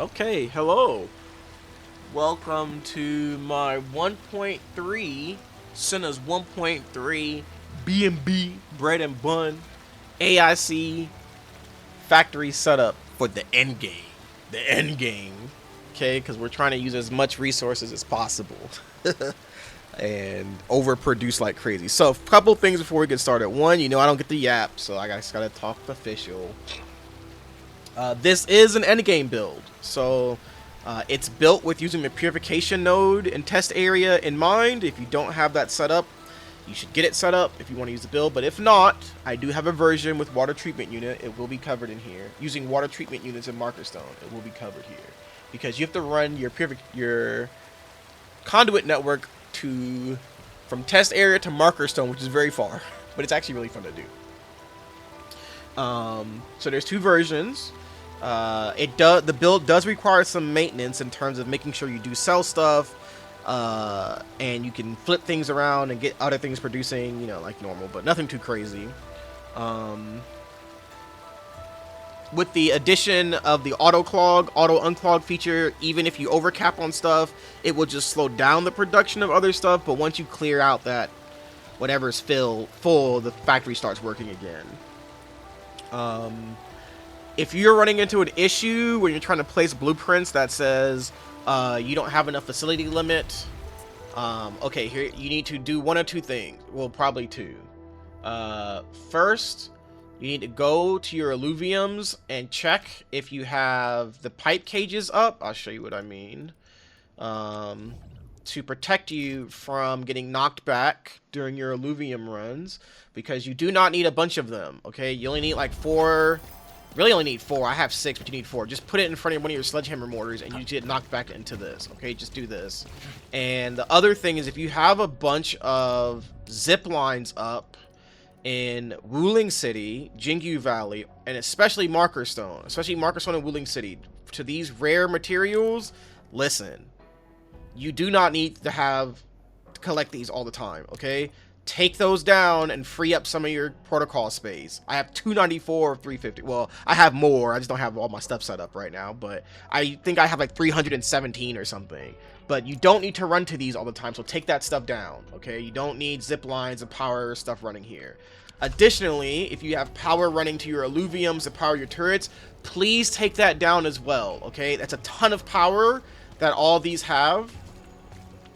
Okay, hello. Welcome to my 1.3 Cinna's 1.3 BnB bread and bun AIC factory setup for the end game. The end game. Okay, because we're trying to use as much resources as possible and overproduce like crazy. So, a couple things before we get started. One, I don't get the yap, so I just gotta talk official. This is an endgame build, so it's built with using the purification node and test area in mind. If you don't have that set up, you should get it set up if you want to use the build. But if not, I do have a version with water treatment unit. It will be covered in here. Using water treatment units in marker stone, it will be covered here because you have to run your conduit network from test area to marker stone, which is very far, but it's actually really fun to do. So there's two versions. The build does require some maintenance in terms of making sure you do sell stuff, and you can flip things around and get other things producing, like normal, but nothing too crazy. With the addition of the auto unclog feature, even if you overcap on stuff, it will just slow down the production of other stuff. But once you clear out that whatever's full, the factory starts working again. If you're running into an issue when you're trying to place blueprints that says you don't have enough facility limit, okay, here you need to do one of two things. Well, probably two. First, you need to go to your alluviums and check if you have the pipe cages up. I'll show you what I mean. To protect you from getting knocked back during your alluvium runs, because you do not need a bunch of them. Okay, you only need like 4. Really only need 4. I have 6, but you need 4. Just put it in front of one of your sledgehammer mortars and you get knocked back into this. Okay, just do this. And the other thing is, if you have a bunch of zip lines up in Wuling City, Jingyu Valley, and especially Markerstone and Wuling City, to these rare materials, listen, you do not need to collect these all the time, okay? Take those down and free up some of your protocol space. I have 294 of 350. Well, I have more. I just don't have all my stuff set up right now, but I think I have like 317 or something. But you don't need to run to these all the time, so take that stuff down, okay? You don't need zip lines and power stuff running here. Additionally, if you have power running to your alluviums to power your turrets, please take that down as well, okay? That's a ton of power that all these have,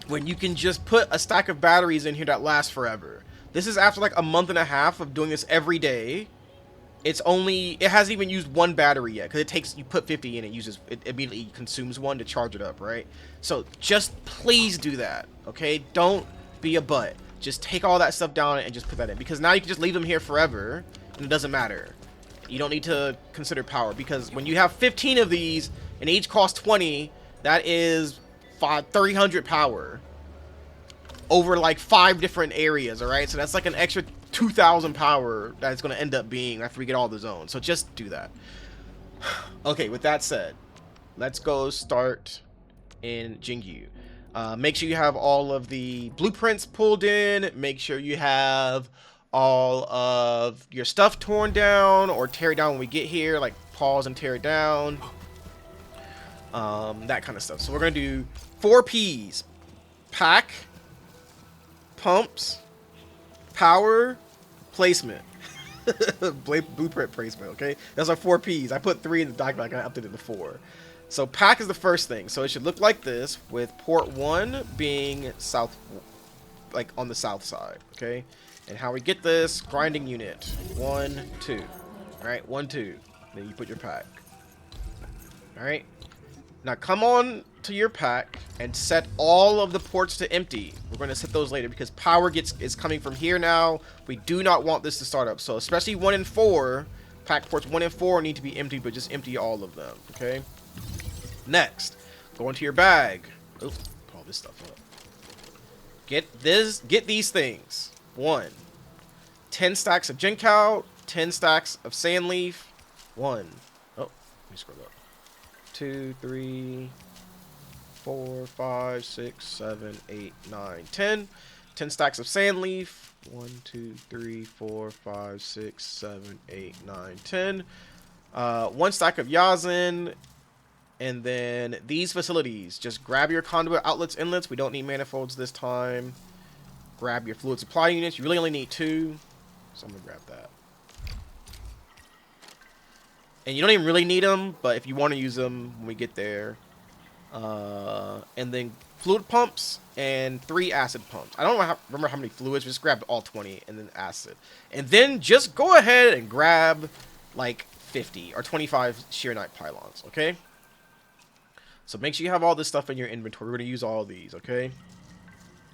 when you can just put a stack of batteries in here that lasts forever. This is after like a month and a half of doing this every day. It hasn't even used one battery yet, because you put 50 in, it immediately consumes one to charge it up, right? So just please do that, okay? Don't be a butt. Just take all that stuff down and just put that in, because now you can just leave them here forever and it doesn't matter. You don't need to consider power, because when you have 15 of these and each cost 20, that is 300 power over like 5 different areas. All right, so that's like an extra 2,000 power that's going to end up being after we get all the zones. So just do that. Okay, with that said, let's go start in Jingyu. Make sure you have all of the blueprints pulled in. Make sure you have all of your stuff torn down or tear it down when we get here, like pause and tear it down. That kind of stuff. So we're going to do 4 P's. PAC, pumps, power, placement. Blueprint placement, okay? Those are 4 P's. I put 3 in the document. I updated to 4. So PAC is the first thing. So it should look like this, with port 1 being south, like on the south side, okay? And how we get this, grinding unit. 1, 2. Alright, 1, 2. Then you put your PAC. Alright. Now come on to your PAC and set all of the ports to empty. We're going to set those later because power is coming from here now. We do not want this to start up. So especially 1 and 4, PAC ports 1 and 4 need to be empty, but just empty all of them, okay? Next, go into your bag. Oh, pull all this stuff up. Get these things. 1, 10 stacks of Jinkow, 10 stacks of sand leaf. 1. Oh, let me scroll up. 2, 3, 4, 5, 6, 7, 8, 9, 10. 10 stacks of sand leaf. 1, 2, 3, 4, 5, 6, 7, 8, 9, 10. 1 stack of Yazhen. And then these facilities, just grab your conduit outlets, inlets. We don't need manifolds this time. Grab your fluid supply units. You really only need 2. So I'm going to grab that. And you don't even really need them, but if you want to use them when we get there. And then fluid pumps and 3 acid pumps. I don't remember how many fluids. Just grab all 20 and then acid. And then just go ahead and grab like 50 or 25 Xiranite pylons, okay? So make sure you have all this stuff in your inventory. We're going to use all of these, okay?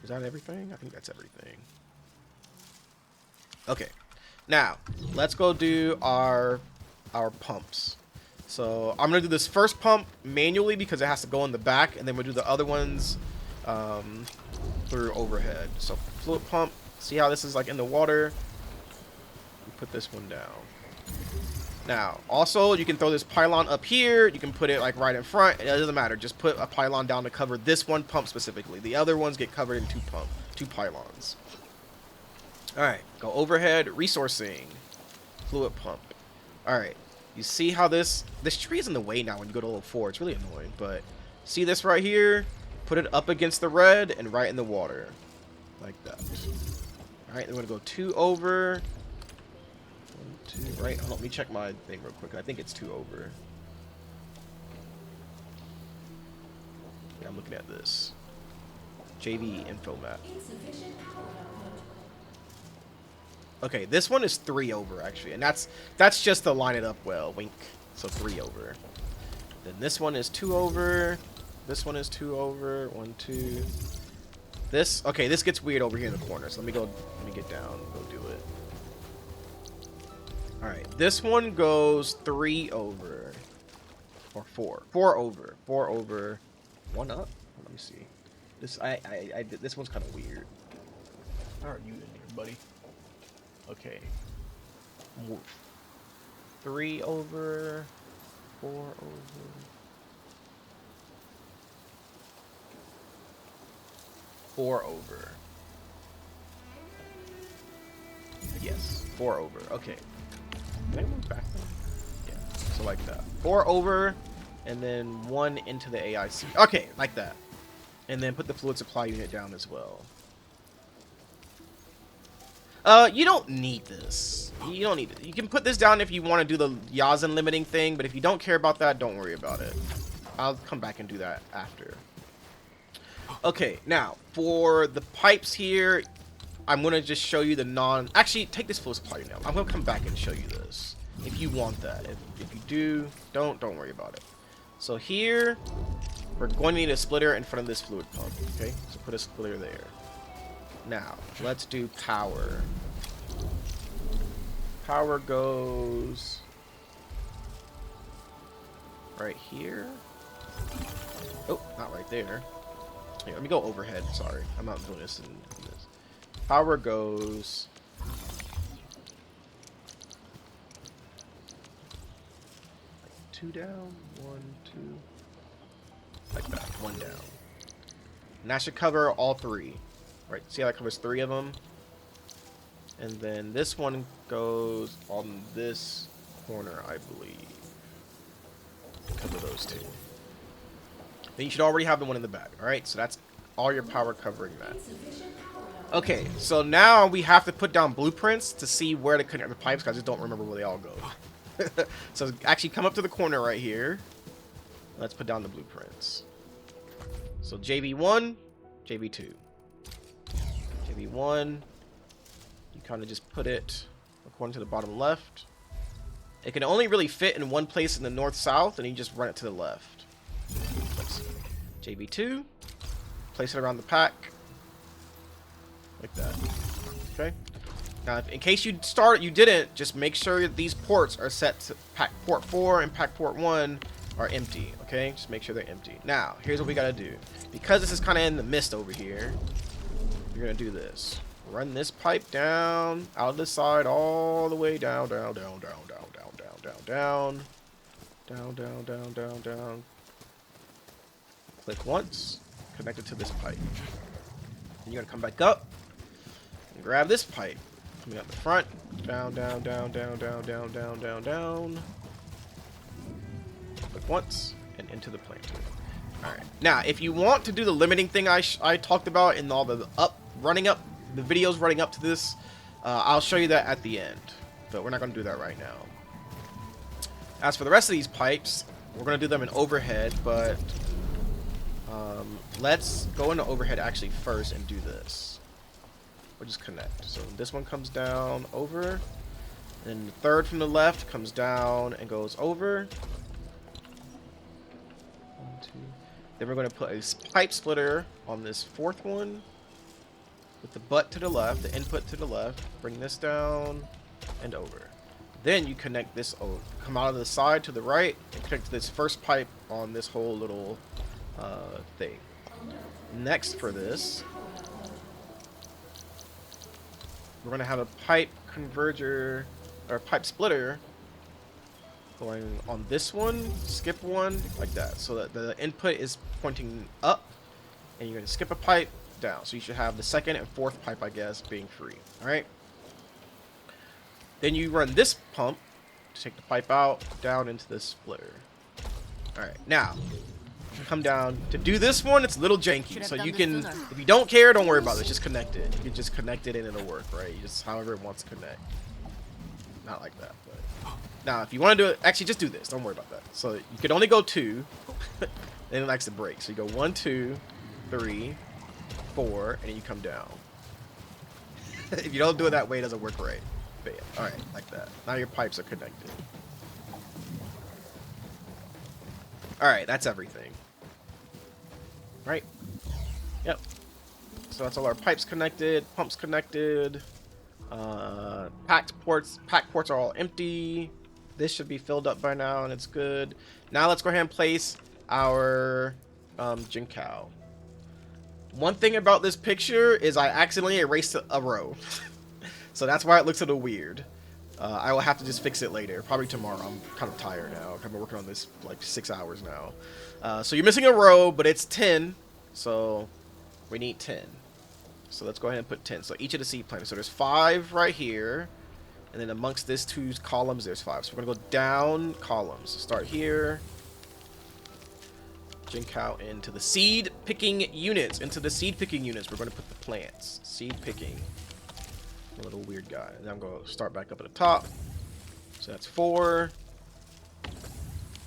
Is that everything? I think that's everything. Okay. Now, let's go do our pumps. So I'm going to do this first pump manually because it has to go in the back. And then we'll do the other ones through overhead. So fluid pump. See how this is like in the water? We put this one down. Now, also, you can throw this pylon up here. You can put it like right in front. It doesn't matter. Just put a pylon down to cover this one pump specifically. The other ones get covered in 2 pylons. All right, go overhead, resourcing, fluid pump. All right, you see how this tree is in the way now when you go to level 4. It's really annoying, but see this right here? Put it up against the red and right in the water, like that. All right, then we're gonna go 2 over. 1, 2, right. Let me check my thing real quick. I think it's 2 over. Yeah, I'm looking at this. JV info map. Okay, this one is 3 over actually, and that's just to line it up well. Wink. So 3 over. Then this one is 2 over. This one is 2 over. 1, 2. This this gets weird over here in the corner. So let me get down. Go do it. All right, this one goes 3 over, or 4. 4 over. 4 over. 1 up. Let me see. This this one's kind of weird. How are you in here, buddy? Okay. 3 over. 4 over. Four over. Yes, 4 over. Okay. Can I move back then? Yeah, so like that. 4 over, and then 1 into the AIC. Okay, like that. And then put the fluid supply unit down as well. You don't need this. You don't need it. You can put this down if you want to do the Yazhen limiting thing, but if you don't care about that, don't worry about it. I'll come back and do that after. Okay, now, for the pipes here, I'm going to just show you the Actually, take this fluid supply unit now. I'm going to come back and show you this. If you want that. If you do, don't worry about it. So here, we're going to need a splitter in front of this fluid pump. Okay, so put a splitter there. Now, let's do power. Power goes right here. Oh, not right there. Here, let me go overhead. Sorry, I'm not doing this. Power goes like 2 down, 1, 2, like that. 1 down, and that should cover all 3. Right? See how that covers 3 of them? And then this one goes on this corner, I believe. Cover those 2. Then you should already have the one in the back. Alright, so that's all your power covering that. Okay, so now we have to put down blueprints to see where to connect the pipes, because I just don't remember where they all go. So actually come up to the corner right here. Let's put down the blueprints. So JV1, JV2. JV1, you kind of just put it according to the bottom left. It can only really fit in one place in the north-south, and you just run it to the left. JV2, place it around the PAC, like that. Okay. Now, in case you didn't, just make sure that these ports are set to PAC Port 4 and PAC Port 1 are empty. Okay, just make sure they're empty. Now, here's what we gotta do. Because this is kind of in the mist over here, you're gonna do this. Run this pipe down, out of the side, all the way down, down, down, down, down, down, down, down, down, down, down, down, down. Click once, connect it to this pipe. And you're gonna come back up and grab this pipe. Coming up the front, down, down, down, down, down, down, down, down, down. Click once, and into the planter. Alright, now if you want to do the limiting thing I talked about in all the videos running up to this, I'll show you that at the end, but we're not going to do that right now. As for the rest of these pipes, we're going to do them in overhead, but let's go into overhead actually first and do this. We'll just connect. So this one comes down over, and the third from the left comes down and goes over. Then we're going to put a pipe splitter on this fourth one with the butt to the left, the input to the left. Bring this down and over. Then you connect this over, come out of the side to the right and connect this first pipe on this whole little thing. Next for this, we're going to have a pipe converger or pipe splitter going on this one, skip one, like that, so that the input is pointing up, and you're going to skip a pipe down. So you should have the second and fourth pipe, I guess, being free. Alright? Then you run this pump to take the pipe out, down into this splitter. Alright, now, come down. To do this one, it's a little janky, so you can, if you don't care, don't worry about it, just connect it. You can just connect it and it'll work, right? Just however it wants to connect. Not like that, but... Now, if you want to do it, actually, just do this. Don't worry about that. So you can only go 2, then it likes to break. So you go 1, 2, 3, 4, and then you come down. If you don't do it that way, it doesn't work right. Bam. All right, like that. Now your pipes are connected. All right, that's everything. Right? Yep. So that's all our pipes connected, pumps connected. PAC ports are all empty. This should be filled up by now, and it's good. Now let's go ahead and place our Jinkou. One thing about this picture is I accidentally erased a row. So that's why it looks a little weird. I will have to just fix it later, probably tomorrow. I'm kind of tired now. I've been working on this like 6 hours now. So you're missing a row, but it's 10. So we need 10. So let's go ahead and put 10. So each of the seed planters. So there's 5 right here. And then amongst this 2 columns, there's 5. So we're going to go down columns. Start here. Jinkou into the seed picking units. Into the seed picking units, we're going to put the plants. Seed picking. A little weird guy. And then I'm going to start back up at the top. So that's 4.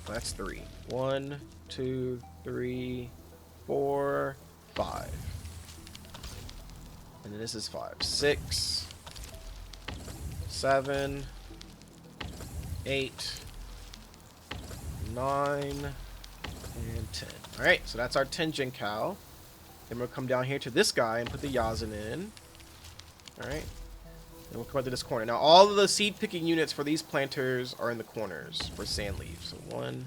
That's 3. 1, 2, 3, 4, 5. And then this is 5. 6, 7, 8, 9, and 10. Alright, so that's our 10 Jinkou. Then we'll come down here to this guy and put the Yazhen in. Alright. Then we'll come up to this corner. Now, all of the seed picking units for these planters are in the corners for sand leaves. So 1,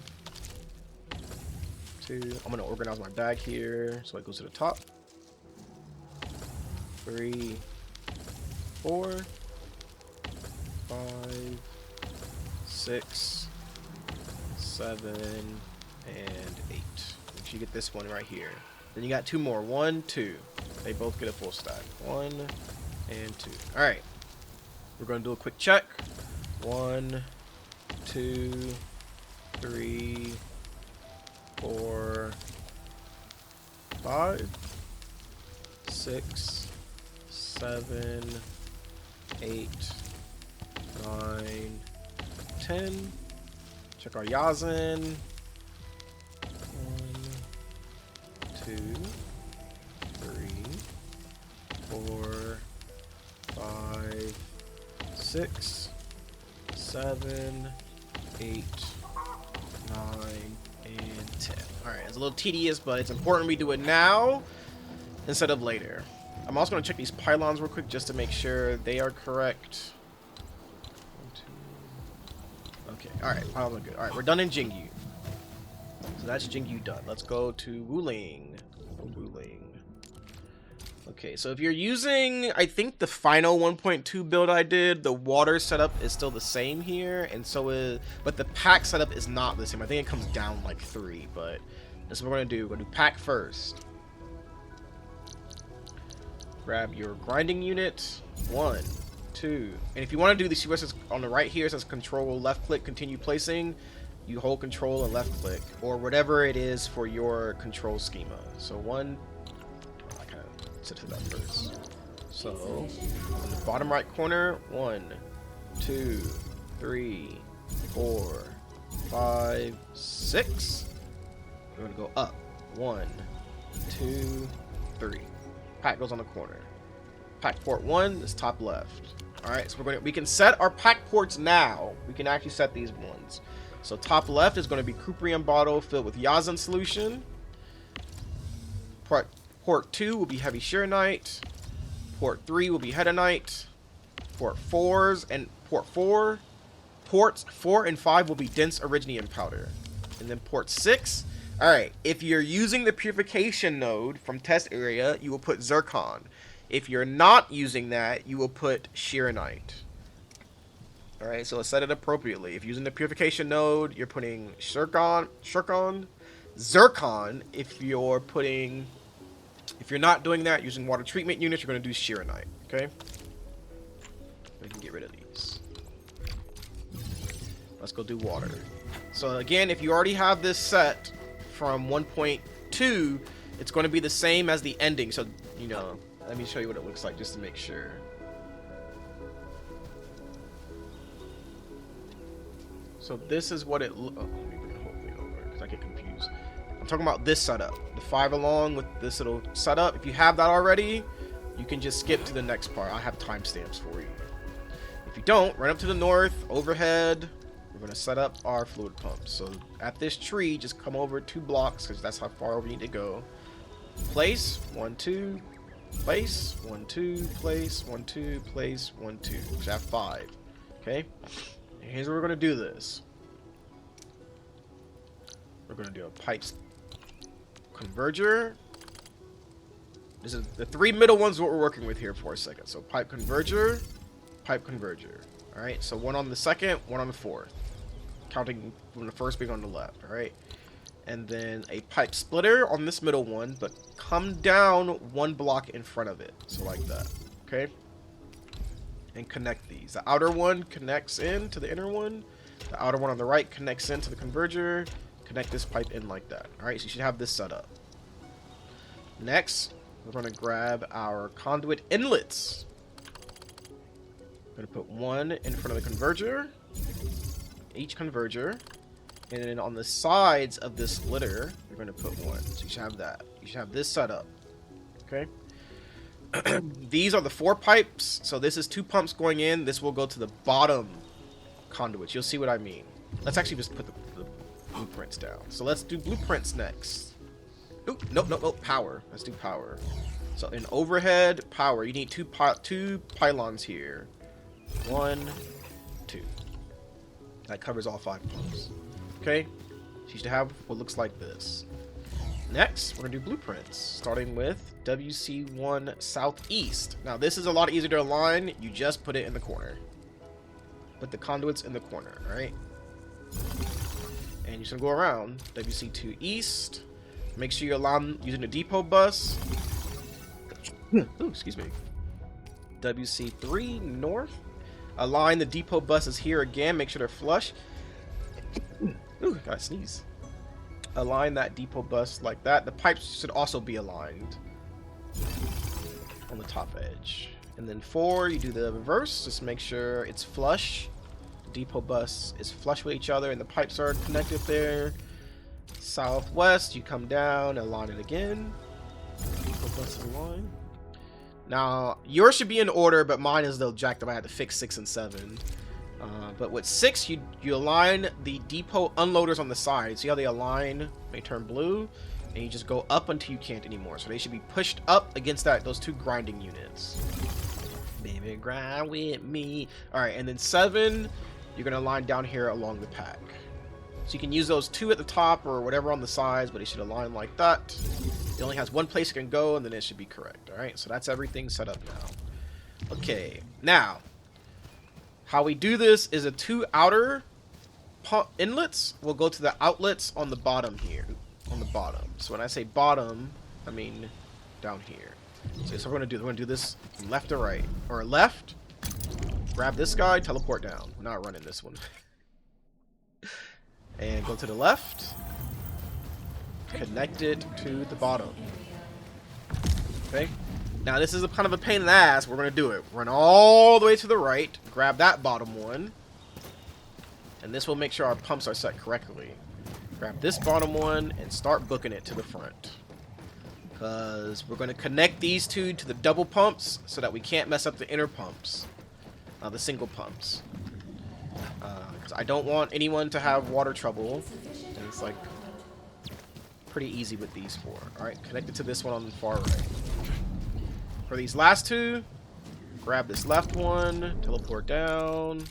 2. I'm going to organize my bag here so it goes to the top. 3, 4, 5, 6, 7, and 8. Make sure you get this one right here. Then you got 2 more. 1, 2. They both get a full stack. 1 and 2. Alright. We're going to do a quick check. 1, 2, 3, 4, 5, 6, 7, 8, 9, 10. Check our Yazhen. 1, 2, 3, 4, 5, 6, 7, 8, 9, and 10. Alright, it's a little tedious, but it's important we do it now instead of later. I'm also going to check these pylons real quick just to make sure they are correct. 1, 2. Okay, alright, pylons are good. Alright, we're done in Jingyu. So that's Jingyu done. Let's go to Wuling. Okay, so if you're using, I think the final 1.2 build I did, the water setup is still the same here, and so is, but the PAC setup is not the same. I think it comes down like 3, but that's what we're going to do. We're going to do PAC first. Grab your grinding unit. 1, 2. And if you want to do the CSS on the right here, it says control left click, continue placing. you hold control and left click, or whatever it is for your control schema. So one, I kind of set to that first. So in the bottom right corner, 1, 2, 3, 4, 5, 6. We're gonna go up. 1, 2, 3. PAC goes on the corner. PAC port 1 is top left. Alright, so we can set our PAC ports now. We can actually set these ones. So top left is going to be Cuprium bottle filled with Yazhen solution. Port 2 will be Heavy Xiranite. Port 3 will be Hetonite. Ports 4 and 5 will be dense Originium powder. And then port 6. Alright, if you're using the purification node from test area, you will put zircon. If you're not using that, you will put Xiranite. Alright, so let's set it appropriately. If you're using the purification node, you're putting zircon. If you're not doing that, using water treatment units, you're going to do Xiranite. Okay? We can get rid of these. Let's go do water. So again, if you already have this set from 1.2, it's going to be the same as the ending. So, you know, let me show you what it looks like just to make sure. So this is what it looks. Oh, let me bring the whole thing over because I get confused. I'm talking about this setup. The 5 along with this little setup. If you have that already, you can just skip to the next part. I have timestamps for you. If you don't, run up to the north, overhead. We're going to set up our fluid pumps. So at this tree, just come over 2 blocks because that's how far over you need to go. Place, 1, 2. Place, 1, 2. Place, 1, 2. Place, 1, 2. So I have 5. Okay? And here's where we're going to do this. We're going to do a pipes converger. This is the 3 middle ones what we're working with here for a second. So pipe converger, pipe converger. Alright, so 1 on the second, 1 on the fourth. Counting from the first being on the left, alright? And then a pipe splitter on this middle one, but come down 1 block in front of it. So like that, okay? And connect these. The outer one connects in to the inner one. The outer one on the right connects into the converger. Connect this pipe in like that. Alright, so you should have this set up. Next, we're going to grab our conduit inlets. We're going to put 1 in front of the converger. Each converger. And then on the sides of this splitter, you're going to put 1. So you should have that. You should have this set up. Okay? These are the 4 pipes. So this is 2 pumps going in. This will go to the bottom conduits. You'll see what I mean. Let's actually just put the blueprints down. So let's do blueprints next. Oop, nope. Power. Let's do power. So in overhead, power, you need 2 pylons here. 1, 2. That covers all 5 pumps. Okay? So you should have what looks like this. Next, we're going to do blueprints, starting with WC1 Southeast. Now, this is a lot easier to align. You just put it in the corner. Put the conduits in the corner, alright? And you're just going to go around. WC2 East. Make sure you align using the depot bus. Ooh, excuse me. WC3 North. Align the depot buses here again. Make sure they're flush. Ooh, gotta sneeze. Align that depot bus like that. The pipes should also be aligned on the top edge. And then 4, you do the reverse. Just make sure it's flush. The depot bus is flush with each other and the pipes are connected there. Southwest, you come down, align it again. Depot bus is aligned. Now, yours should be in order, but mine is though jacked up. I had to fix 6 and 7. But with 6, you align the depot unloaders on the side. See how they align? They turn blue, and you just go up until you can't anymore. So they should be pushed up against those 2 grinding units. Baby, grind with me. All right, and then 7, you're gonna align down here along the PAC. So you can use those 2 at the top or whatever on the sides, but it should align like that. It only has 1 place it can go, and then it should be correct. All right, so that's everything set up now. Okay, now. How we do this is the 2 outer inlets will go to the outlets on the bottom here. On the bottom. So when I say bottom, I mean down here. So that's what we're going to do this left to right. Or left, grab this guy, teleport down. We're not running this one. And go to the left. Connect it to the bottom. Okay. Now this is a kind of a pain in the ass. We're going to do it. Run all the way to the right. Grab that bottom one. And this will make sure our pumps are set correctly. Grab this bottom one and start booking it to the front. Because we're going to connect these two to the double pumps so that we can't mess up the inner pumps. The single pumps. Because I don't want anyone to have water trouble. And it's like pretty easy with these four. Alright, connect it to this one on the far right. For these last two, grab this left one, teleport down.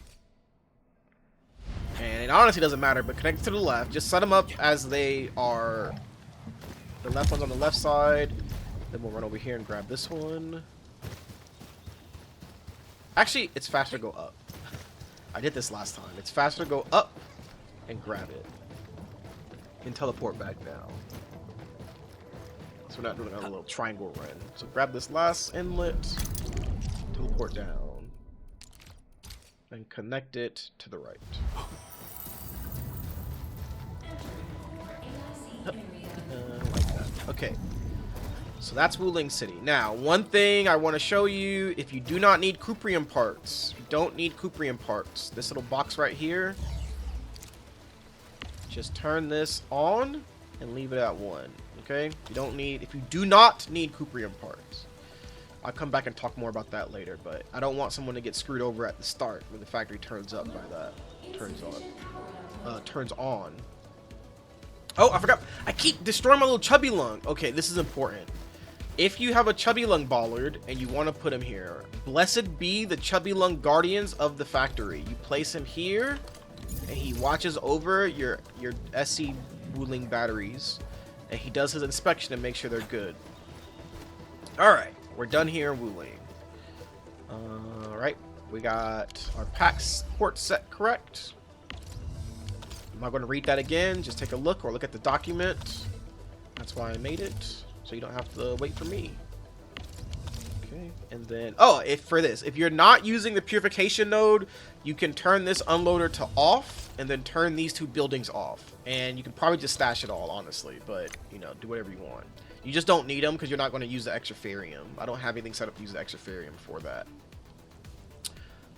And it honestly doesn't matter, but connect it to the left. Just set them up as they are. The left one's on the left side. Then we'll run over here and grab this one. Actually, it's faster to go up. I did this last time. It's faster to go up and grab it. And teleport back down. So we're not doing a little triangle run. So grab this last inlet. Teleport down. And connect it to the right. Like that. Okay, so that's Wuling City. Now, one thing I want to show you, if you do not need Cuprium parts, you don't need Cuprium parts. This little box right here, just turn this on and leave it at 1. Okay, you don't need, if you do not need Cuprium parts. I'll come back and talk more about that later, but I don't want someone to get screwed over at the start when the factory turns up by that. Turns on. Oh, I forgot. I keep destroying my little chubby lung. Okay, this is important. If you have a chubby lung bollard and you want to put him here, blessed be the chubby lung guardians of the factory. You place him here, and he watches over your SC Wuling batteries, and he does his inspection and make sure they're good. All right, we're done here in Wuling. All right, we got our PAC Ports set correct. I'm not going to read that again. Just take a look or look at the document. That's why I made it, so you don't have to wait for me. Okay, and then, oh, if you're not using the purification node, you can turn this unloader to off, and then turn these two buildings off. And you can probably just stash it all, honestly, but, you know, do whatever you want. You just don't need them because you're not going to use the extra Ferium. I don't have anything set up to use the extra Ferium for that.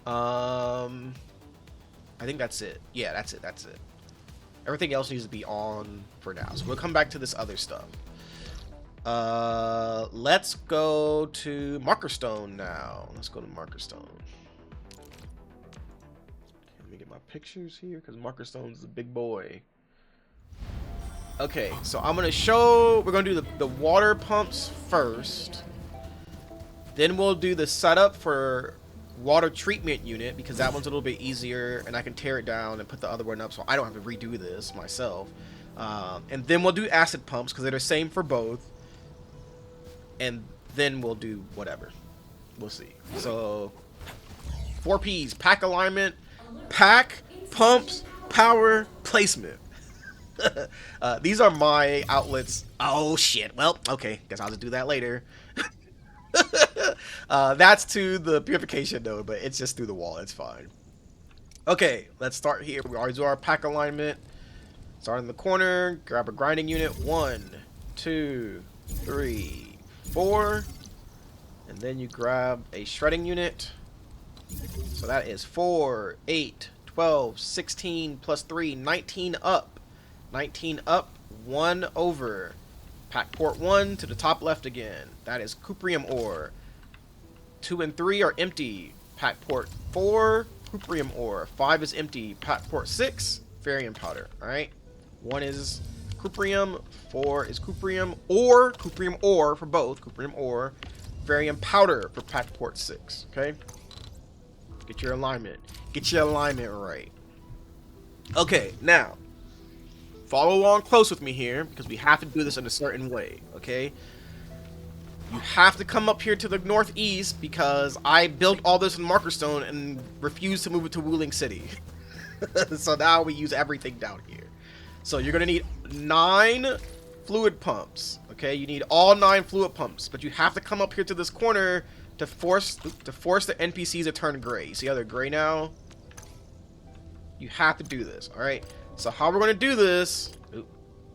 I think that's it. Yeah, that's it. Everything else needs to be on for now. So we'll come back to this other stuff. Let's go to Marker Stone now. Let's go to Marker Stone. Let me get my pictures here because Marker Stone's the big boy. Okay, so I'm gonna show. We're gonna do the water pumps first. Then we'll do the setup for water treatment unit because that one's a little bit easier and I can tear it down and put the other one up so I don't have to redo this myself. And then we'll do acid pumps because they're the same for both. And then we'll do whatever. We'll see. So 4 P's: PAC alignment, PAC, pumps, power, placement. These are my outlets. Oh shit. Well, okay. Guess I'll just do that later. That's to the purification node, but it's just through the wall. It's fine. Okay, let's start here. We always do our PAC alignment. Start in the corner. Grab a grinding unit. 1, 2, 3, 4. And then you grab a shredding unit. So that is 4, 8, 12, 16 plus 3, 19 up. 19 up, 1 over. PAC port 1 to the top left again. That is Cuprium ore. 2 and 3 are empty. PAC port 4, Cuprium ore. 5 is empty. PAC port 6, Ferium powder. Alright. 1 is Cuprium, 4 is Cuprium ore for both. Cuprium ore. Ferium powder for PAC port 6. Okay? Get your alignment. Get your alignment right. Okay, now. Follow along close with me here, because we have to do this in a certain way, okay? You have to come up here to the northeast, because I built all this in Marker Stone and refused to move it to Wuling City. So now we use everything down here. So you're going to need 9 fluid pumps, okay? You need all 9 fluid pumps, but you have to come up here to this corner to force the NPCs to turn gray. You see how they're gray now? You have to do this, alright? So how we're going to do this,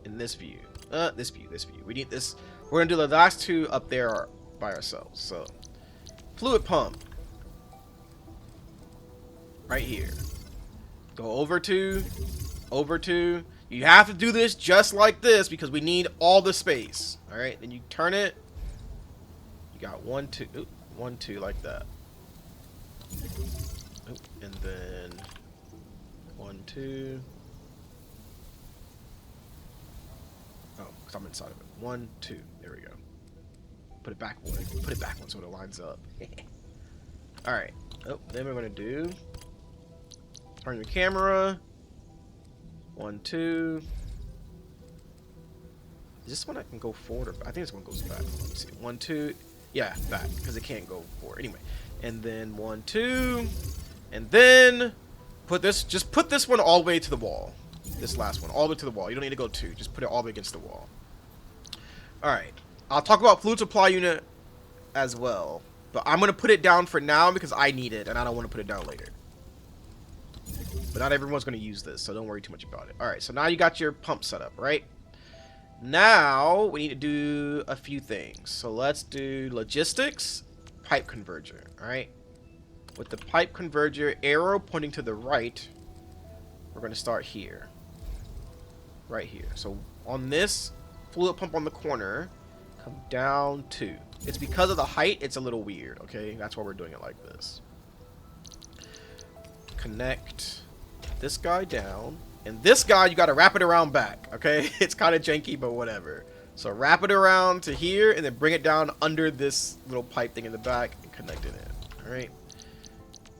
in this view, this view, we need this. We're going to do the last two up there by ourselves. So fluid pump right here. Go over to. You have to do this just like this because we need all the space. All right, then you turn it. You got 1, 2, 1, 2 like that. And then 1, 2. Oh, because I'm inside of it. 1, 2. There we go. Put it back one. Put it back one so it lines up. All right. Oh, then we're gonna do. Turn your camera. 1, 2. Is this one I can go forward or back? I think this one goes back. Let me see. 1, 2. Yeah, back because it can't go forward anyway. And then 1, 2. And then just put this one all the way to the wall. This last one all the way to the wall. You don't need to go 2. Just put it all the way against the wall. All right. I'll talk about fluid supply unit as well, but I'm gonna put it down for now because I need it and I don't want to put it down later. But not everyone's going to use this, so don't worry too much about it. All right, so now you got your pump set up, right? Now we need to do a few things. So let's do logistics, pipe converger, all right? With the pipe converger arrow pointing to the right, we're going to start here. Right here. So on this fluid pump on the corner, come down 2. It's because of the height, it's a little weird, okay? That's why we're doing it like this. Connect this guy down, and this guy you got to wrap it around back, okay? It's kind of janky, but whatever. So wrap it around to here and then bring it down under this little pipe thing in the back and connect it in. All right,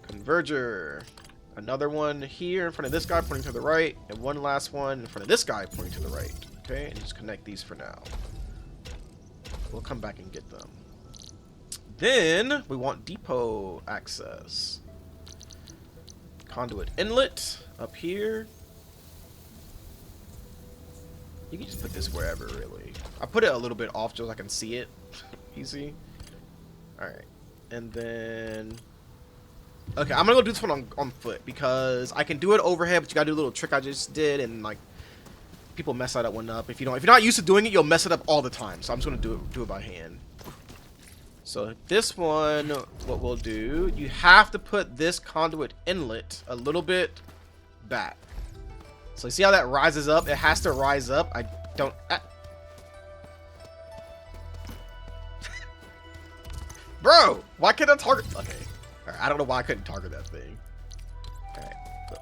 converger, another one here in front of this guy pointing to the right, and one last one in front of this guy pointing to the right. Okay, and just connect these for now. We'll come back and get them. Then we want depot access. Conduit inlet up here. You can just put this wherever, really. I put it a little bit off just so I can see it. Easy. Alright. And then... Okay, I'm gonna go do this one on foot because I can do it overhead, but you gotta do a little trick I just did, and like people mess that one up. If you're not used to doing it, you'll mess it up all the time. So I'm just gonna do it by hand. So this one, what we'll do, you have to put this conduit inlet a little bit back. So you see how that rises up? It has to rise up. I don't... Bro, why can't I target... Okay. Alright, I don't know why I couldn't target that thing. Alright,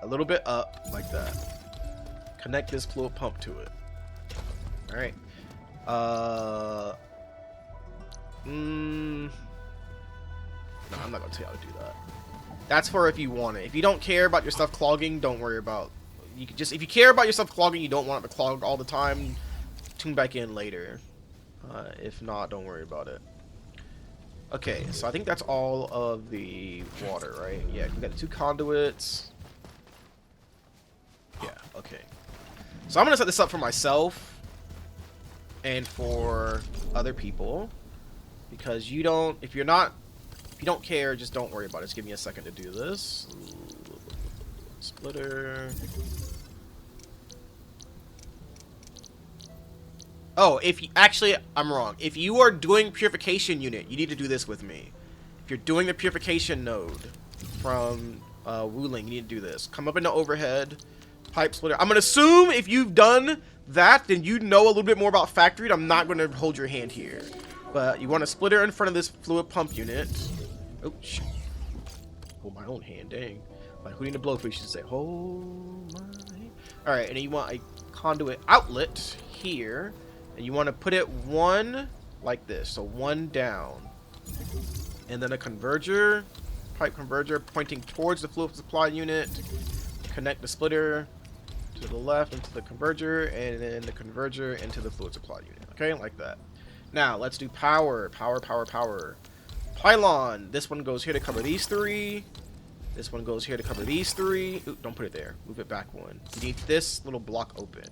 a little bit up, like that. Connect this fluid pump to it. Alright. No, I'm not gonna tell you how to do that. That's for if you want it. If you don't care about your stuff clogging, don't worry about. You can just, if you care about your stuff clogging, you don't want it to clog all the time, tune back in later. If not, don't worry about it. Okay, so I think that's all of the water, right? Yeah, we got 2 conduits. Yeah, okay. So I'm gonna set this up for myself and for other people. Because you don't, if you don't care, just don't worry about it. Just give me a second to do this. Splitter. Oh, actually, I'm wrong. If you are doing purification unit, you need to do this with me. If you're doing the purification node from Wuling, you need to do this. Come up into overhead, pipe splitter. I'm gonna assume if you've done that, then you know a little bit more about factory. I'm not gonna hold your hand here. But you want a splitter in front of this fluid pump unit. Oh, shoot. Hold my own hand, dang. Like Hootie and the Blowfish should say, hold my hand. Alright, and then you want a conduit outlet here. And you want to put it one like this. So one down. And then a converger, pipe converger pointing towards the fluid supply unit. Connect the splitter to the left into the converger. And then the converger into the fluid supply unit. Okay, like that. Now, let's do power. Pylon. This one goes here to cover these 3. This one goes here to cover these 3. Ooh, don't put it there. Move it back one. You need this little block open.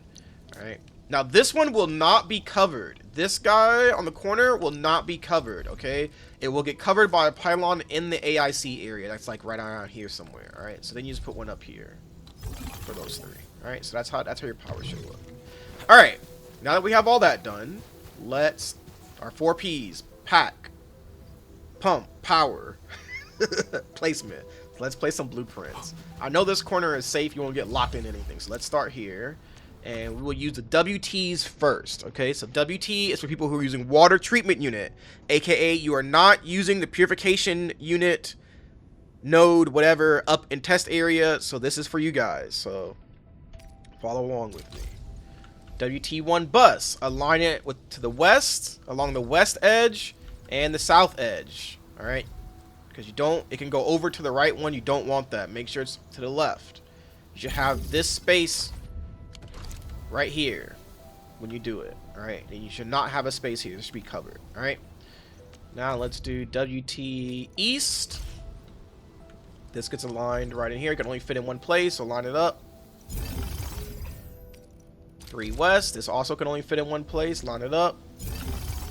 Alright. Now, this one will not be covered. This guy on the corner will not be covered, okay? It will get covered by a pylon in the AIC area. That's like right around here somewhere, alright? So then you just put one up here for those 3. All right, so that's how your power should look. All right, now that we have all that done, let's our 4 P's: pack, pump, power, placement. So let's place some blueprints. I know this corner is safe. You won't get locked in anything. So let's start here. And we will use the WTs first, okay? So WT is for people who are using water treatment unit, aka you are not using the purification unit node, whatever, up in test area. So this is for you guys. So follow along with me. WT1 bus, align it to the west, along the west edge and the south edge, all right? Because it can go over to the right one. You don't want that. Make sure it's to the left. You should have this space right here when you do it, all right? And you should not have a space here. This should be covered, all right? Now let's do WT East. This gets aligned right in here. It can only fit in one place, so line it up. 3 West. This also can only fit in one place. Line it up.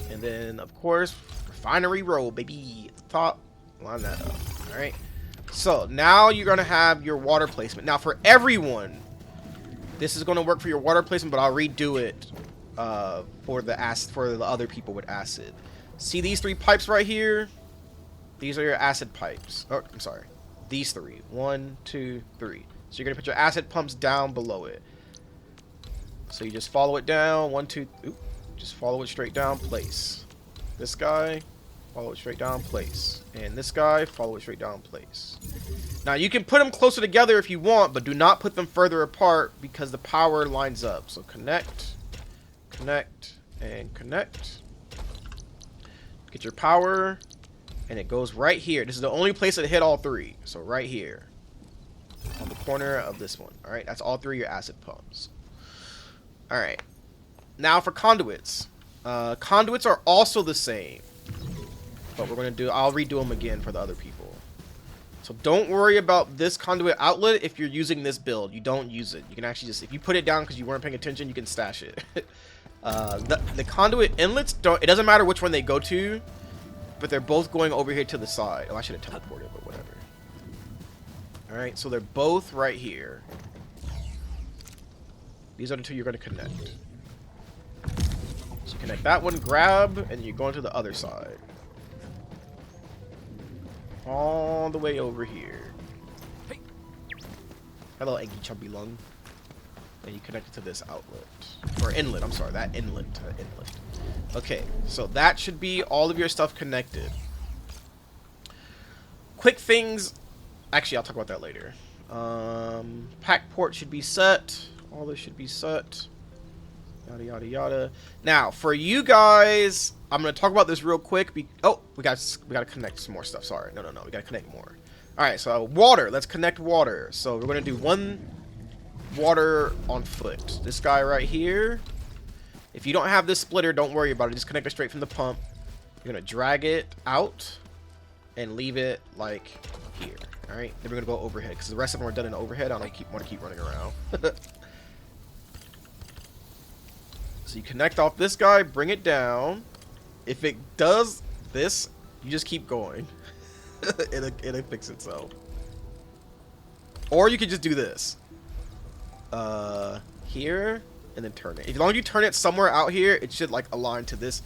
And then, of course, Refinery Road, baby, at the top. Line that up, all right? So now you're going to have your water placement. Now for everyone, this is going to work for your water placement, but I'll redo it for the other people with acid. See these 3 pipes right here? These are your acid pipes. Oh, I'm sorry. These 3. 1, 2, 3. So you're going to put your acid pumps down below it. So you just follow it down. 1, 2. Just follow it straight down. Place. This guy, follow it straight down. Place. And this guy, follow it straight down. Place. Now you can put them closer together if you want, but do not put them further apart because the power lines up. So connect, connect, and connect. Get your power, and it goes right here. This is the only place that hit all 3. So right here, on the corner of this one. All right, that's all 3 of your acid pumps. All right, now for conduits. Conduits are also the same, but I'll redo them again for the other people. So don't worry about this conduit outlet if you're using this build. You don't use it. You can actually just, if you put it down because you weren't paying attention, you can stash it. The conduit inlets, it doesn't matter which one they go to, but they're both going over here to the side. Oh, I should have teleported, but whatever. All right, so they're both right here. These are the 2 you're going to connect. So you connect that one, grab, and you go into the other side. All the way over here. Hey. Hello, eggy chubby lung. And you connect it to this outlet. Or inlet, I'm sorry, that inlet. Okay, so that should be all of your stuff connected. Quick things. Actually, I'll talk about that later. PAC port should be set. All this should be set. Yada, yada, yada. Now, for you guys, I'm going to talk about this real quick. Oh, we got to connect some more stuff. Sorry. No. We got to connect more. All right, so water. Let's connect water. So we're going to do 1 water on foot. This guy right here. If you don't have this splitter, don't worry about it. Just connect it straight from the pump. You're going to drag it out and leave it like here. All right, then we're going to go overhead because the rest of them are done in overhead. I don't want to keep running around. So you connect off this guy, bring it down. If it does this, you just keep going. It'll fix itself. Or you could just do this. Here, and then turn it. As long as you turn it somewhere out here, it should like align to this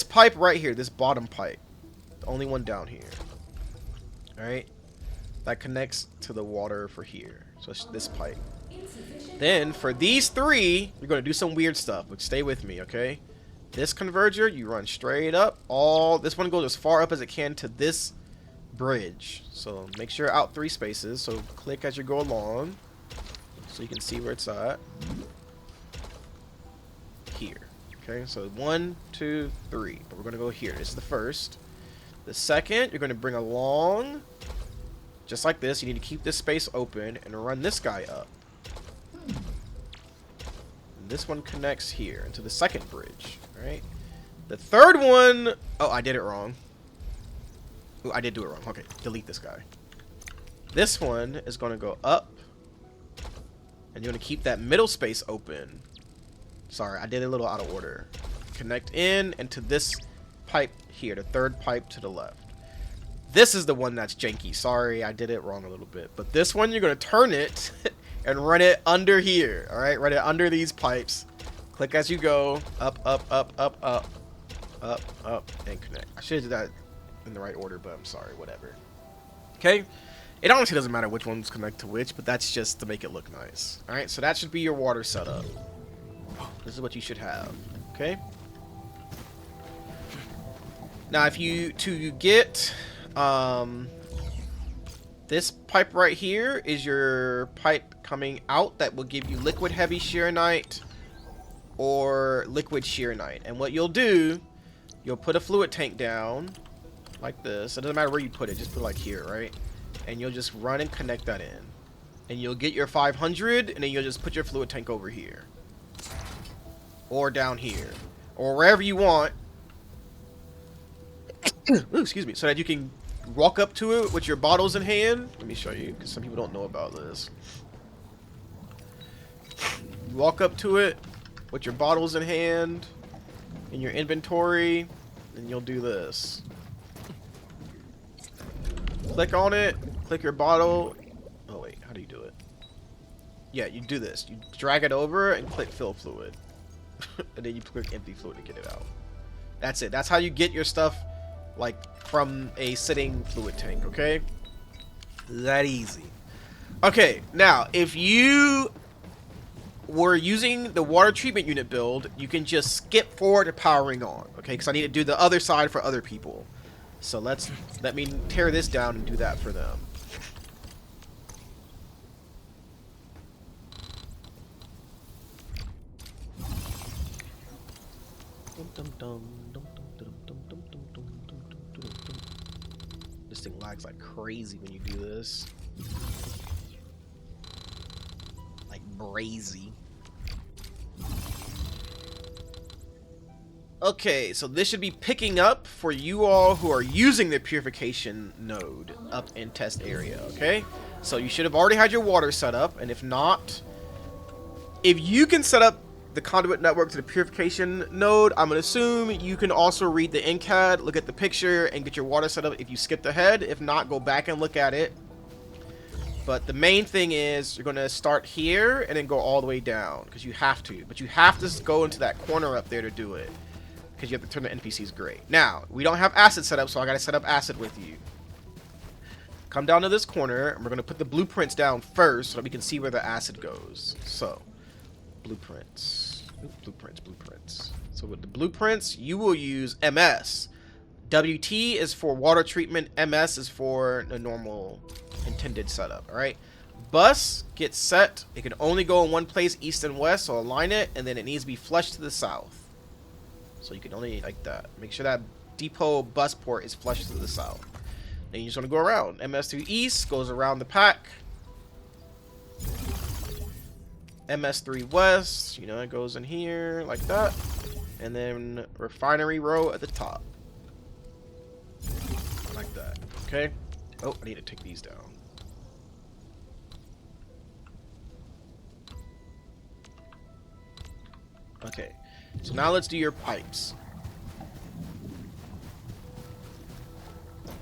pipe right here, this bottom pipe. The only one down here. Alright? That connects to the water for here. So it's this pipe. Then for these 3, you're going to do some weird stuff, but stay with me, okay? This converger, you run straight up. This one goes as far up as it can to this bridge. So make sure out 3 spaces. So click as you go along, so you can see where it's at. Here, okay? So 1, 2, 3. But we're going to go here. This is the first. The second, you're going to bring along, just like this. You need to keep this space open and run this guy up. This one connects here into the second bridge, right? The third one, oh, I did it wrong. Oh, I did do it wrong. Okay, delete this guy. This one is going to go up, and you're going to keep that middle space open. Sorry, I did it a little out of order. Connect in and to this pipe here, the 3rd pipe to the left. This is the one that's janky. Sorry, I did it wrong a little bit. But this one, you're going to turn it and run it under here. All right, run it under these pipes. Click as you go. Up, up, up, up, up, up, up, and connect. I should have did that in the right order, but I'm sorry. Whatever. Okay. It honestly doesn't matter which ones connect to which, but that's just to make it look nice. All right, so that should be your water setup. This is what you should have. Okay. Now, if you get this pipe right here is your pipe coming out that will give you liquid heavy Xiranite or liquid Xiranite. And what you'll do, you'll put a fluid tank down like this. It doesn't matter where you put it, just put it like here, right? And you'll just run and connect that in. And you'll get your 500, and then you'll just put your fluid tank over here. Or down here. Or wherever you want. Ooh, excuse me. So that you can walk up to it with your bottles in hand. Let me show you, because some people don't know about this. You walk up to it with your bottles in hand, in your inventory, and you'll do this. Click on it, click your bottle. Oh wait, how do you do it? Yeah, you do this. You drag it over and click fill fluid. And then you click empty fluid to get it out. That's it. That's how you get your stuff like from a sitting fluid tank, okay? That easy. Okay, now if you were using the water treatment unit build, you can just skip forward to powering on, okay? Because I need to do the other side for other people. So let me tear this down and do that for them. This thing lags like crazy when you do this. Like brazy. Okay, so this should be picking up for you all who are using the purification node up in test area, okay? So you should have already had your water set up, and if not, if you can set up the conduit network to the purification node, I'm gonna assume you can also read the EnKAD, look at the picture, and get your water set up if you skipped ahead. If not, go back and look at it. But the main thing is you're gonna start here and then go all the way down, because you have to. But you have to go into that corner up there to do it, because you have to turn the NPCs gray. Now, we don't have acid set up, so I gotta set up acid with you. Come down to this corner, and we're gonna put the blueprints down first so that we can see where the acid goes. So, blueprints. Ooh, blueprints. So with the blueprints, you will use MS. WT is for water treatment, MS is for the normal intended setup, alright? Bus gets set. It can only go in one place, east and west, so align it, and then it needs to be flushed to the south. So you can only, like that. Make sure that depot bus port is flushed to the south. Then you just want to go around. MS3 east goes around the pack. MS3 west, you know, it goes in here like that. And then refinery row at the top. Like that. Okay? Oh, I need to take these down. Okay. So now let's do your pipes.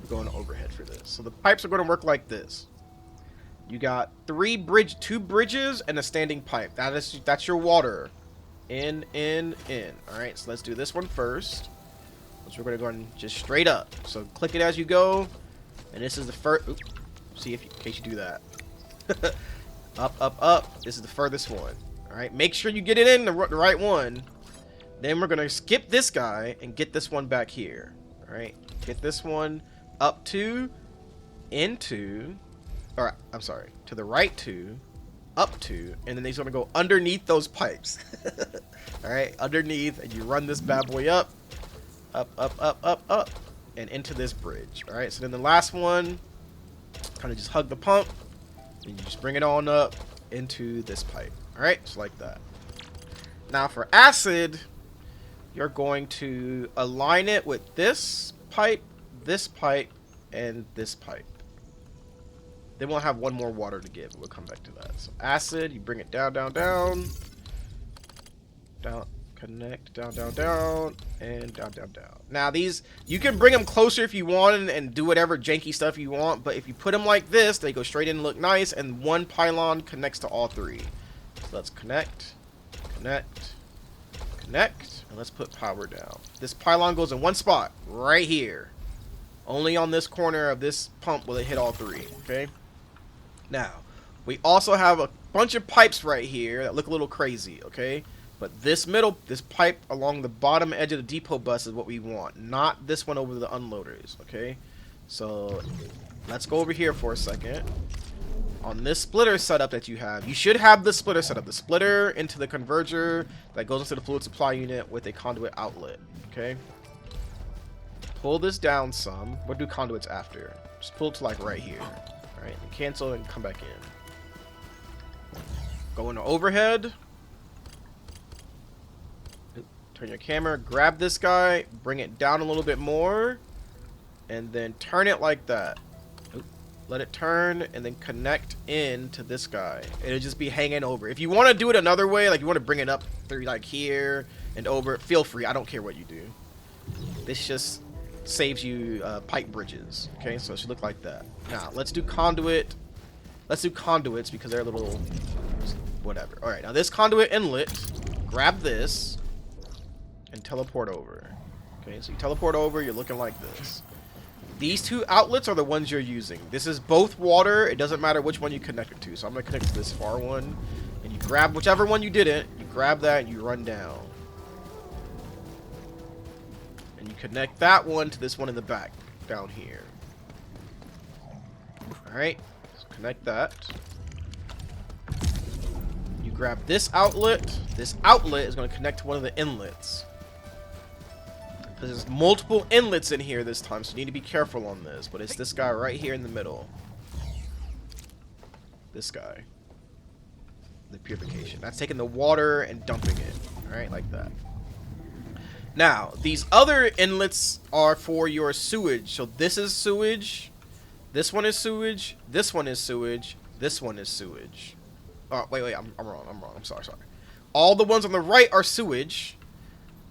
We're going overhead for this. So the pipes are going to work like this. You got two bridges and a standing pipe. That's your water. In. Alright, so let's do this one first. So we're going to go just straight up. So click it as you go. And this is the first. See if in case you do that. Up. This is the furthest one. Alright, make sure you get it in the right one. Then we're going to skip this guy and get this one back here. Alright, get this one up to, into, or I'm sorry, to the right to, up to, and then he's going to go underneath those pipes. Alright, underneath, and you run this bad boy up, and into this bridge. Alright, so then the last one, kind of just hug the pump, and you just bring it on up into this pipe. Alright, so like that. Now for acid, you're going to align it with this pipe, and this pipe. Then we'll have one more water to give. We'll come back to that. So acid, you bring it down. Connect down, down, down, and down, down, down. Now these, you can bring them closer if you want and do whatever janky stuff you want, but if you put them like this, they go straight in and look nice, and one pylon connects to all three. So let's connect, connect, connect, and let's put power down. This pylon goes in one spot, right here. Only on this corner of this pump will it hit all three, okay? Now, we also have a bunch of pipes right here that look a little crazy, okay? But this pipe along the bottom edge of the depot bus is what we want, not this one over the unloaders, okay? So, let's go over here for a second. On this splitter setup that you have, you should have the splitter setup. The splitter into the converger that goes into the fluid supply unit with a conduit outlet, okay? Pull this down some. What do conduits after? Just pull it to like right here. Alright, and cancel and come back in. Go into overhead. Turn your camera, grab this guy, bring it down a little bit more, and then turn it like that. Let it turn, and then connect in to this guy. It'll just be hanging over. If you want to do it another way, like you want to bring it up through like here and over, feel free. I don't care what you do. This just saves you pipe bridges. Okay, so it should look like that. Now, let's do conduit. Let's do conduits because they're a little whatever. All right, now this conduit inlet, grab this and teleport over. Okay, so you teleport over, you're looking like this. These two outlets are the ones you're using. This is both water. It doesn't matter which one you connect it to. So I'm going to connect to this far one. And you grab whichever one you didn't. You grab that and you run down. And you connect that one to this one in the back down here. Alright, so connect that. You grab this outlet. This outlet is going to connect to one of the inlets. Because there's multiple inlets in here this time, so you need to be careful on this. But it's this guy right here in the middle. This guy. The purification. That's taking the water and dumping it. Alright, like that. Now, these other inlets are for your sewage. So this is sewage. This one is sewage. This one is sewage. This one is sewage. Oh, wait, I'm wrong. I'm sorry. All the ones on the right are sewage.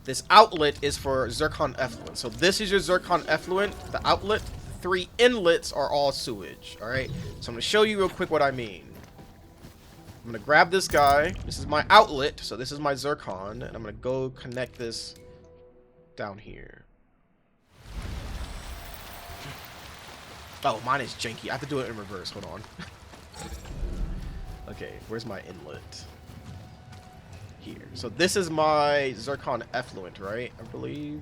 This outlet is for zircon effluent. So this is your zircon effluent. The outlet, 3 inlets are all sewage. Alright? So I'm going to show you real quick what I mean. I'm going to grab this guy. This is my outlet. So this is my zircon. And I'm going to go connect this down here. Oh, mine is janky. I have to do it in reverse. Hold on. Okay, where's my inlet? Here. So this is my zircon effluent, right? I believe.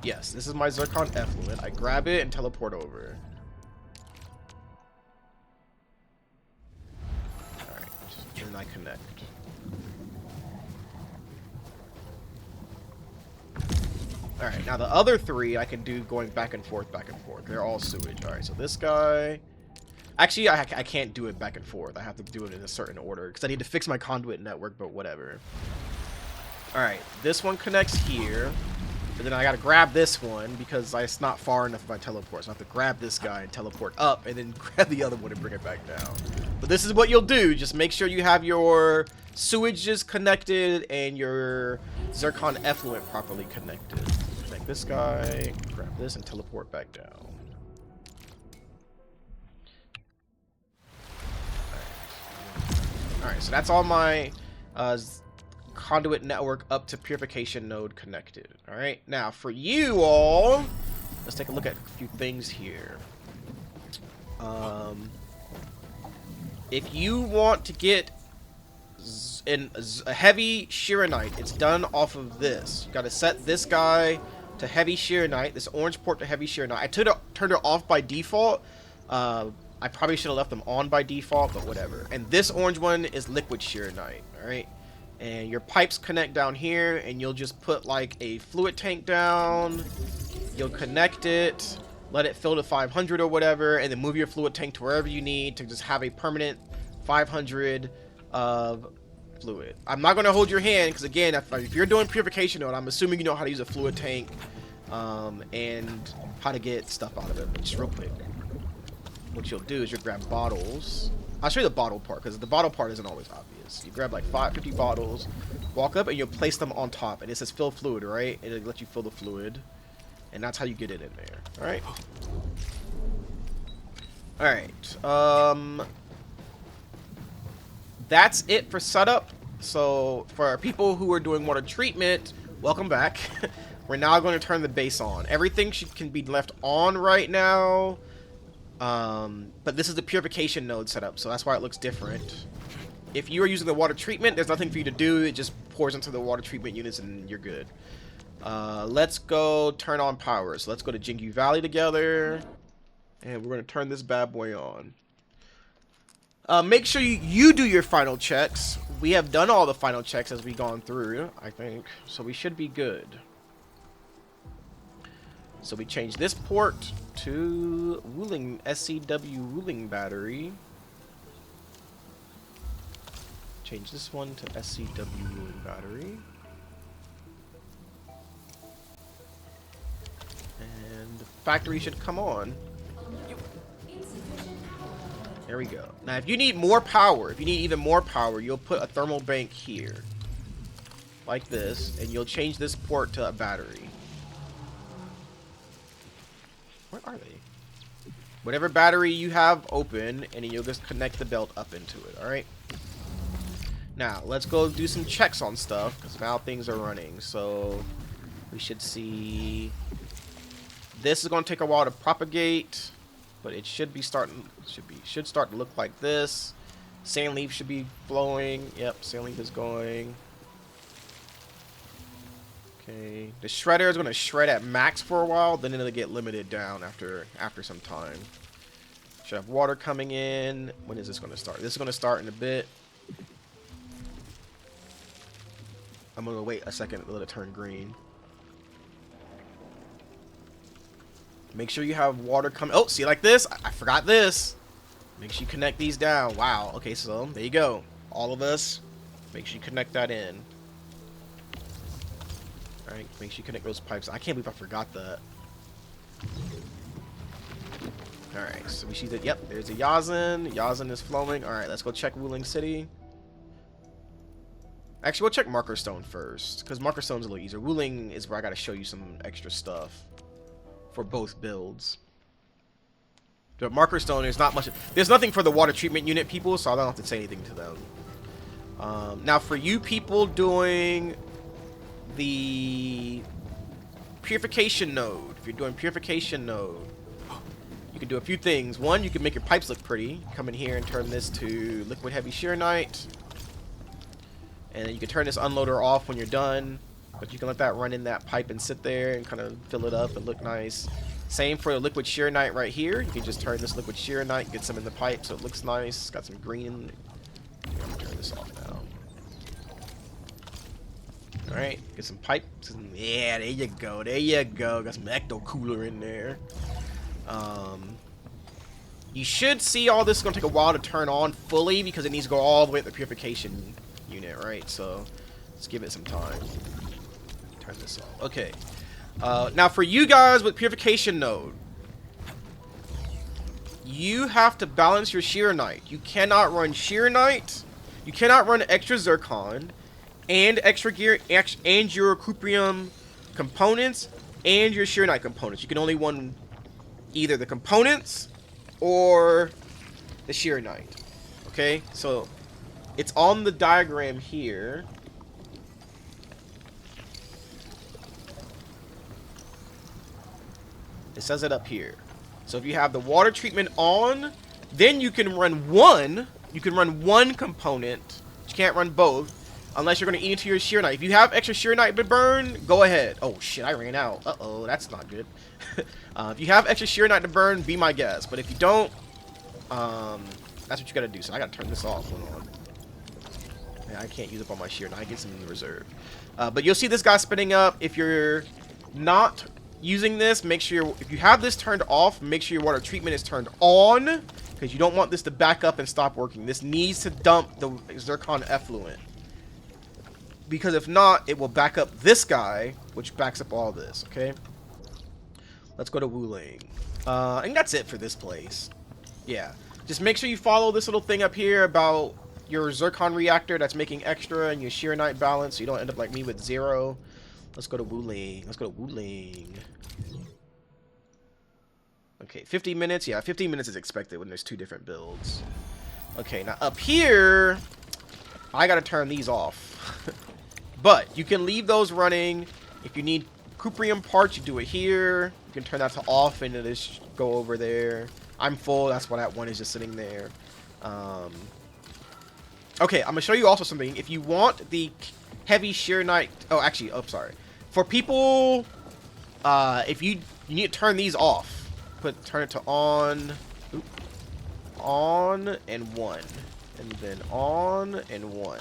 Yes, this is my zircon effluent. I grab it and teleport over. Alright, and I connect. Alright, now the other 3 I can do going back and forth, They're all sewage. Alright, so this guy... Actually, I can't do it back and forth. I have to do it in a certain order because I need to fix my conduit network, but whatever. Alright, this one connects here. And then I gotta grab this one because it's not far enough of my teleport. So I have to grab this guy and teleport up and then grab the other one and bring it back down. But this is what you'll do. Just make sure you have your sewages connected and your zircon effluent properly connected. Connect this guy, grab this, and teleport back down. Alright, so that's all my conduit network up to Purification Node connected. Alright, now for you all, let's take a look at a few things here. If you want to get a Heavy Xiranite, it's done off of this. You got to set this guy to Heavy Xiranite, this orange port to Heavy Xiranite. I turned it off by default. I probably should have left them on by default, but whatever. And this orange one is liquid Xiranite, alright? And your pipes connect down here, and you'll just put like a fluid tank down. You'll connect it, let it fill to 500 or whatever, and then move your fluid tank to wherever you need to just have a permanent 500 of fluid. I'm not going to hold your hand, because again, if you're doing Purification Node, I'm assuming you know how to use a fluid tank, and how to get stuff out of it. But just real quick. What you'll do is you'll grab bottles, I'll show you the bottle part, because the bottle part isn't always obvious. You grab like 50 bottles, walk up, and you'll place them on top. And it says fill fluid, right? And it'll let you fill the fluid. And that's how you get it in there. Alright. Alright. That's it for setup. So, for our people who are doing water treatment, welcome back. We're now going to turn the base on. Everything can be left on right now. But this is the purification node setup, so that's why it looks different. If you are using the water treatment, there's nothing for you to do. It just pours into the water treatment units and you're good. Let's go turn on power. So let's go to Jingu Valley together. And we're going to turn this bad boy on. Make sure you do your final checks. We have done all the final checks as we've gone through, I think. So we should be good. So we change this port to SC Wuling Battery. Change this one to SC Wuling Battery. And the factory should come on. There we go. Now, if you need more power, if you need even more power, you'll put a thermal bank here. Like this. And you'll change this port to a battery. Where are they? Whatever battery you have open, and then you'll just connect the belt up into it, alright? Now, let's go do some checks on stuff, because now things are running. So, we should see... This is going to take a while to propagate, but it should be starting... Should start to look like this. Sand leaf should be flowing. Yep, sand leaf is going. Okay, the shredder is going to shred at max for a while, then it'll get limited down after some time. Should have water coming in. When is this going to start? This is going to start in a bit. I'm going to wait a second to let it turn green. Make sure you have water coming. Oh, see, like this? I forgot this. Make sure you connect these down. Wow. Okay, so there you go. All of us, make sure you connect that in. Alright, make sure you connect those pipes. I can't believe I forgot that. Alright, so we see that, yep, there's a Yazhen. Yazhen is flowing. Alright, let's go check Wuling City. Actually, we'll check Marker Stone first, because Marker Stone's a little easier. Wuling is where I gotta show you some extra stuff for both builds. But Marker Stone, there's not much. There's nothing for the water treatment unit people, so I don't have to say anything to them. Now, for you people doing the purification node, if you're doing purification node, you can do a few things. One, you can make your pipes look pretty. Come in here and turn this to liquid heavy Xiranite, and then you can turn this unloader off when you're done, but you can let that run in that pipe and sit there and kind of fill it up and look nice. Same for the liquid Xiranite right here. You can just turn this liquid Xiranite, get some in the pipe so it looks nice. It's got some green. I'm gonna turn this off now. Alright, get some pipe. Yeah, there you go. There you go. Got some ecto cooler in there. You should see all this is going to take a while to turn on fully because it needs to go all the way to the purification unit, right? So let's give it some time. Turn this off. Okay. Now for you guys with purification node, you have to balance your Xiranite. You cannot run Xiranite. You cannot run extra zircon and extra gear and your Cuprium components and your Xiranite components. You can only run either the components or the Xiranite. Okay, so it's on the diagram here. It says it up here. So if you have the water treatment on, then you can run one. You can run one component. You can't run both unless you're going to eat into your Xiranite. If you have extra Xiranite to burn, go ahead. Oh shit, I ran out. Uh-oh, that's not good. If you have extra Xiranite to burn, be my guest. But if you don't, that's what you got to do. So I got to turn this off. Hold on. Yeah, I can't use up all my Xiranite. I get some in the reserve. But you'll see this guy spinning up. If you're not using this, make sure if you have this turned off, make sure your water treatment is turned on, because you don't want this to back up and stop working. This needs to dump the zircon effluent, because if not, it will back up this guy, which backs up all this. Okay, let's go to Wuling. I think that's it for this place. Yeah, Just make sure you follow this little thing up here about your zircon reactor that's making extra and your Xiranite balance, so you don't end up like me with 0. Let's go to Wuling. Let's go to Wuling. Okay, 50 minutes. Yeah, 15 minutes is expected when there's 2 different builds. Okay, now up here, I gotta turn these off. But you can leave those running. If you need Cuprium parts, you do it here. You can turn that to off and just go over there. I'm full, that's why that one is just sitting there. Okay, I'm gonna show you also something. If you want the Heavy Xiranite, oh actually, oh sorry. For people, if you need to turn these off, turn it to on, on and 1, and then on and 1.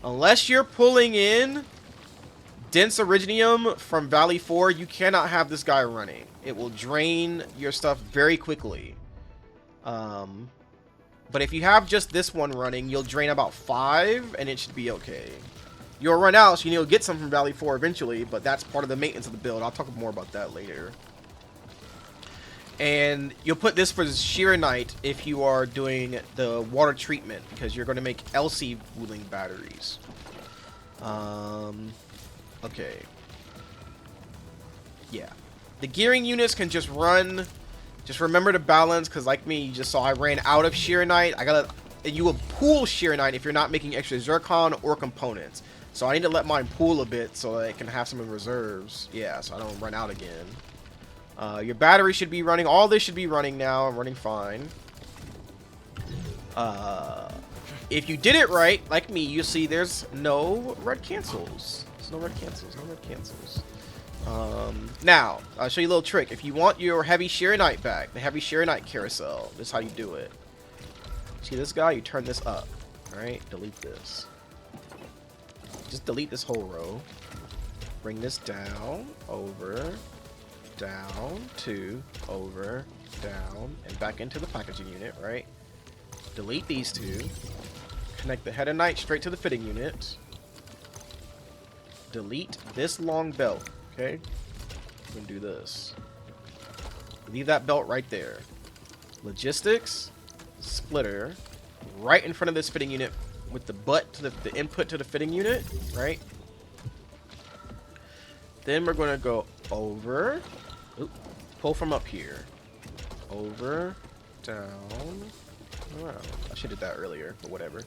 Unless you're pulling in dense iridium from Valley 4, you cannot have this guy running. It will drain your stuff very quickly. But if you have just this one running, you'll drain about 5, and it should be okay. You'll run out, so you'll get some from Valley 4 eventually, but that's part of the maintenance of the build. I'll talk more about that later. And you'll put this for Xiranite if you are doing the water treatment, because you're going to make LC Wuling Batteries. Okay. Yeah. The gearing units can just run. Just remember to balance, because like me, you just saw I ran out of Xiranite. You will pool Xiranite if you're not making extra zircon or components. So I need to let mine pool a bit so that it can have some in reserves. Yeah, so I don't run out again. Your battery should be running. All this should be running now. I'm running fine. If you did it right, like me, you see there's no red cancels. There's no red cancels. No red cancels. Now, I'll show you a little trick. If you want your Heavy Xiranite back, the Heavy Xiranite Carousel, this is how you do it. See this guy? You turn this up. Alright, delete this. Just delete this whole row. Bring this down, over, down, 2, over, down, and back into the packaging unit, right? Delete these 2. Connect the Hetonite straight to the fitting unit. Delete this long belt, okay? We're gonna do this. Leave that belt right there. Logistics, splitter, right in front of this fitting unit with the butt to the input to the fitting unit, right? Then we're gonna go over, pull from up here, over, down, around. I should have did that earlier, but whatever.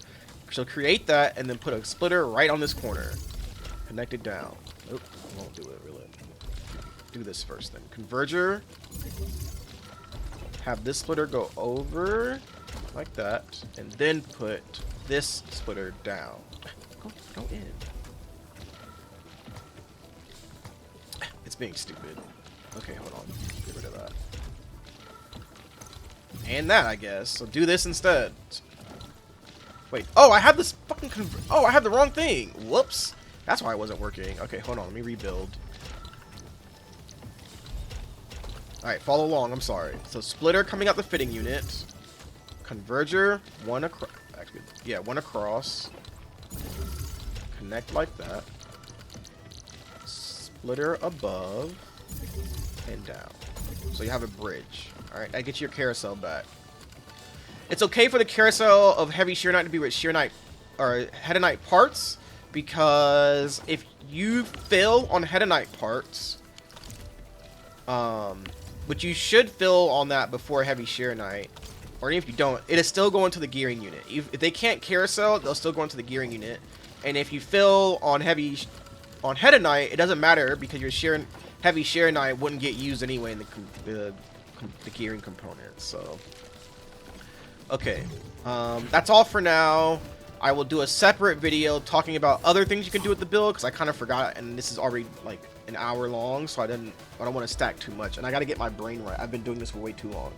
So create that and then put a splitter right on this corner. Connect it down. Oop, won't do it really. Do this first then. Converger. Have this splitter go over like that, and then put this splitter down. Go in. It's being stupid. Okay, hold on. Get rid of that. And that, I guess. So do this instead. Wait. Oh, I have this fucking oh, I have the wrong thing. Whoops. That's why it wasn't working. Okay, hold on. Let me rebuild. Alright, follow along. I'm sorry. So splitter coming out the fitting unit. Converger, one across. Actually, yeah, one across. Connect like that. Splitter above and down. So you have a bridge. Alright, that gets your carousel back. It's okay for the carousel of Heavy Xiranite to be with Xiranite or Hetonite parts, because if you fill on Hetonite parts, which you should fill on that before Heavy Xiranite, or even if you don't, it is still going to the gearing unit. If they can't carousel, they'll still go into the gearing unit. And if you fill on Hetonite, it doesn't matter, because your Heavy Xiranite wouldn't get used anyway in the gearing components. So, okay, that's all for now. I will do a separate video talking about other things you can do with the build, because I kind of forgot, and this is already like an hour long, so I don't want to stack too much, and I got to get my brain right. I've been doing this for way too long.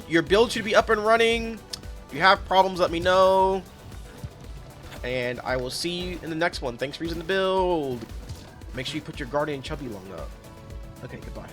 Your build should be up and running. If you have problems, let me know, and I will see you in the next one. Thanks for using the build. Make sure you put your Guardian Chubby Lung up. Okay, goodbye.